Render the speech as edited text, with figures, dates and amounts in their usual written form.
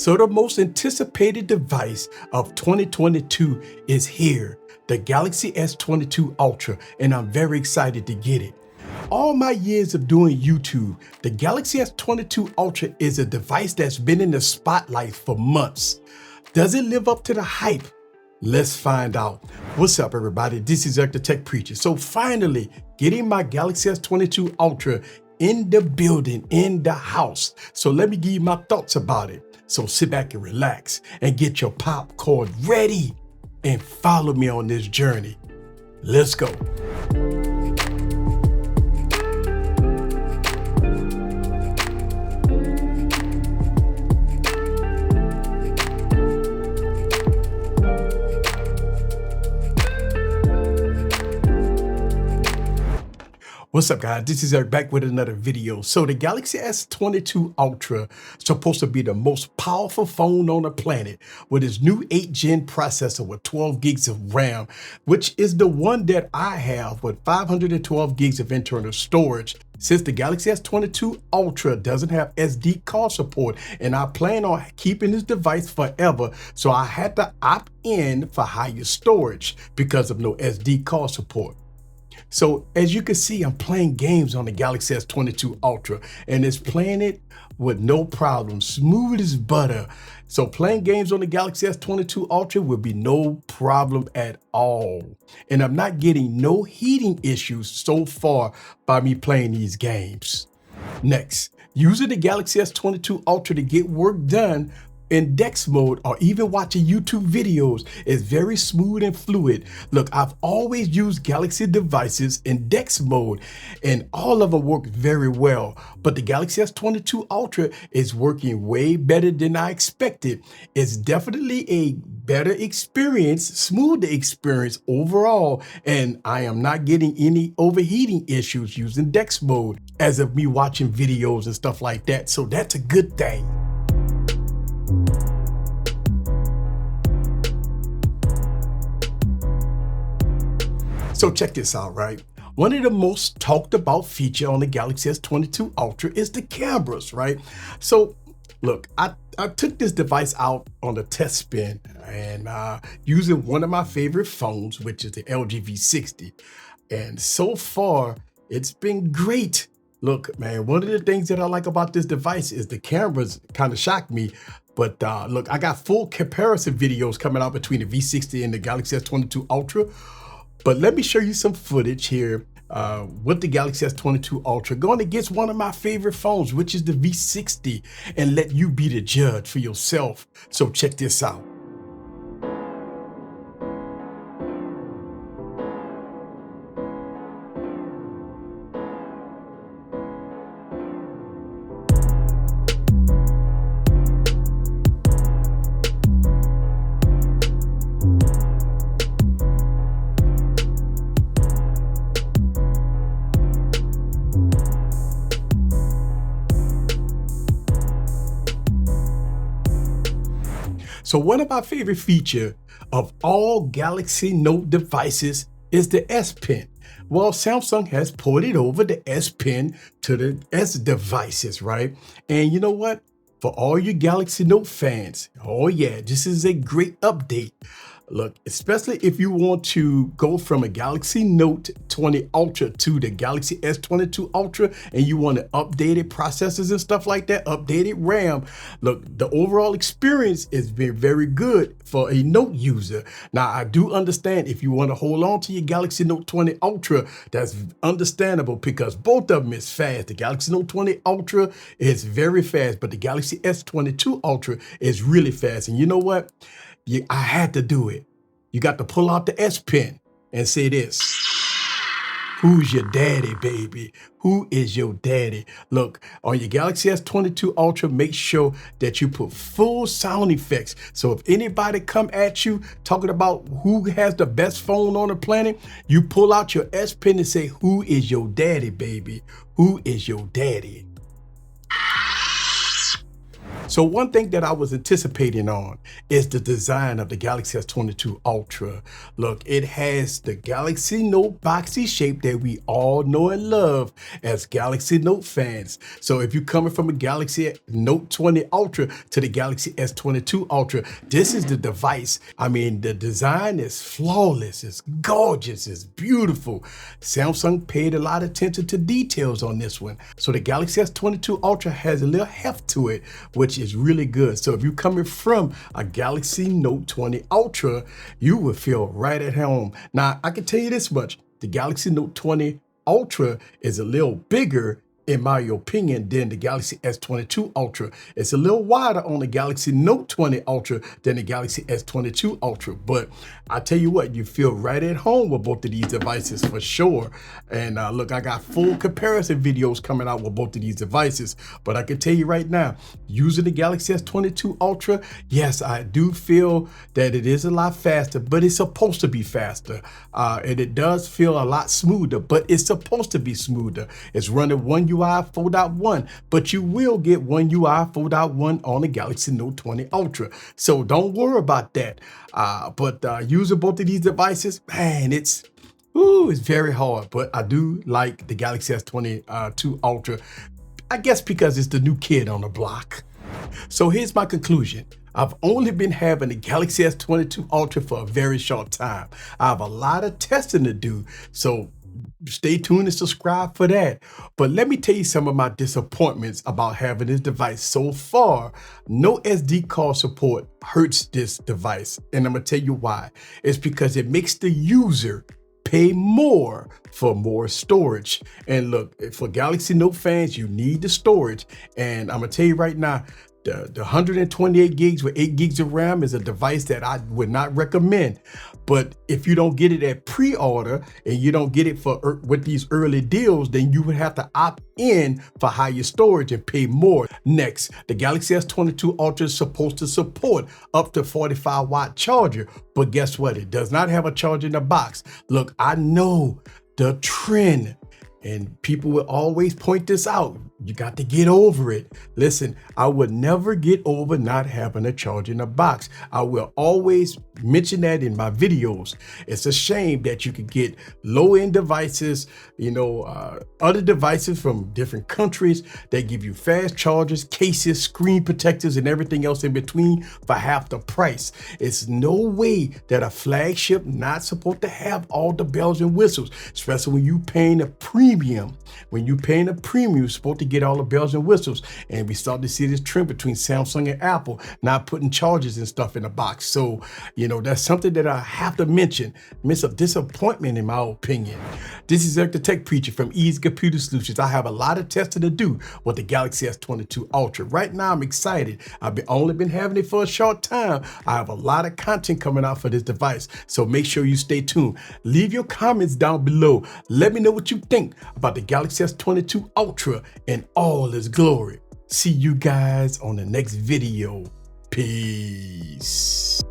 So the most anticipated device of 2022 is here, the Galaxy S22 Ultra, and I'm very excited to get it. All my years of doing YouTube, the Galaxy S22 Ultra is a device that's been in the spotlight for months. Does it live up to the hype? Let's find out. What's up, everybody? This is Eric the Tech Preacher. So finally, getting my Galaxy S22 Ultra in the building, in the house. So let me give you my thoughts about it. So sit back and relax and get your popcorn ready and follow me on this journey. Let's go. What's up, guys? This is Eric back with another video. So the Galaxy S22 Ultra is supposed to be the most powerful phone on the planet with its new 8th gen processor with 12 gigs of RAM, which is the one that I have with 512 gigs of internal storage. Since the Galaxy S22 Ultra doesn't have SD card support, and I plan on keeping this device forever, so I had to opt in for higher storage because of no SD card support. So as you can see, I'm playing games on the Galaxy S22 Ultra, and it's playing it with no problem, smooth as butter. So playing games on the Galaxy S22 Ultra will be no problem at all. And I'm not getting no heating issues so far by me playing these games. Next, using the Galaxy S22 Ultra to get work done in DeX mode or even watching YouTube videos is very smooth and fluid. Look, I've always used Galaxy devices in DeX mode and all of them work very well, but the Galaxy S22 Ultra is working way better than I expected. It's definitely a better experience, smoother experience overall, and I am not getting any overheating issues using DeX mode as of me watching videos and stuff like that, so that's a good thing. So check this out, right? One of the most talked about feature on the Galaxy S22 Ultra is the cameras, right? So look, I took this device out on a test spin and using one of my favorite phones, which is the LG V60. And so far, it's been great. Look, man, one of the things that I like about this device is the cameras kind of shock me. But look, I got full comparison videos coming out between the V60 and the Galaxy S22 Ultra. But let me show you some footage here with the Galaxy S22 Ultra going against one of my favorite phones, which is the V60, and let you be the judge for yourself. So check this out. So one of my favorite features of all Galaxy Note devices is the S Pen. Well, Samsung has ported over the S Pen to the S devices, right? And you know what? For all you Galaxy Note fans, oh yeah, this is a great update. Look, especially if you want to go from a Galaxy Note 20 Ultra to the Galaxy S22 Ultra and you want updated processors and stuff like that, updated RAM. Look, the overall experience has been very good for a Note user. Now, I do understand if you want to hold on to your Galaxy Note 20 Ultra, that's understandable because both of them is fast. The Galaxy Note 20 Ultra is very fast, but the Galaxy S22 Ultra is really fast. And you know what? I had to do it. You got to pull out the S Pen and say this. Who's your daddy, baby? Who is your daddy? Look, on your Galaxy S22 Ultra, make sure that you put full sound effects. So if anybody come at you talking about who has the best phone on the planet, you pull out your S Pen and say, who is your daddy, baby? Who is your daddy? So one thing that I was anticipating on is the design of the Galaxy S22 Ultra. Look, it has the Galaxy Note boxy shape that we all know and love as Galaxy Note fans. So if you're coming from a Galaxy Note 20 Ultra to the Galaxy S22 Ultra, this is the device. I mean, the design is flawless, it's gorgeous, it's beautiful. Samsung paid a lot of attention to details on this one. So the Galaxy S22 Ultra has a little heft to it, which is really good. So if you're coming from a Galaxy Note 20 Ultra, you will feel right at home. Now, I can tell you this much, the Galaxy Note 20 Ultra is a little bigger, in my opinion, than the Galaxy S22 Ultra. It's a little wider on the Galaxy Note 20 Ultra than the Galaxy S22 Ultra. But I tell you what, you feel right at home with both of these devices for sure. And look, I got full comparison videos coming out with both of these devices. But I can tell you right now, using the Galaxy S22 Ultra, yes, I do feel that it is a lot faster, but it's supposed to be faster. And it does feel a lot smoother, but it's supposed to be smoother. It's running One UI 4.1, but you will get One UI 4.1 on the Galaxy Note 20 Ultra. So don't worry about that. But using both of these devices, man, it's very hard. But I do like the Galaxy S22 Ultra, I guess because it's the new kid on the block. So here's my conclusion. I've only been having the Galaxy S22 Ultra for a very short time. I have a lot of testing to do, so stay tuned and subscribe for that. But let me tell you some of my disappointments about having this device so far. No SD card support hurts this device, and I'm gonna tell you why. It's because it makes the user pay more for more storage. And look, for Galaxy Note fans, you need the storage. And I'm gonna tell you right now, the 128 gigs with 8 gigs of RAM is a device that I would not recommend. But if you don't get it at pre-order and you don't get it for with these early deals, then you would have to opt in for higher storage and pay more. Next, the Galaxy S22 Ultra is supposed to support up to 45-watt charger, but guess what? It does not have a charger in the box. Look, I know the trend, and people will always point this out. You got to get over it. Listen, I would never get over not having a charger in a box. I will always mention that in my videos. It's a shame that you could get low-end devices, other devices from different countries that give you fast chargers, cases, screen protectors, and everything else in between for half the price. It's no way that a flagship not supposed to have all the bells and whistles, especially when you paying a premium. When you paying a premium, you're supposed to get all the bells and whistles. And we start to see this trend between Samsung and Apple not putting chargers and stuff in the box. So, that's something that I have to mention. It's a disappointment in my opinion. This is Eric the Tech Preacher from Easy Computer Solutions. I have a lot of testing to do with the Galaxy S22 Ultra. Right now, I'm excited. I've only been having it for a short time. I have a lot of content coming out for this device. So make sure you stay tuned. Leave your comments down below. Let me know what you think about the Galaxy S22 Ultra in all its glory. See you guys on the next video. Peace.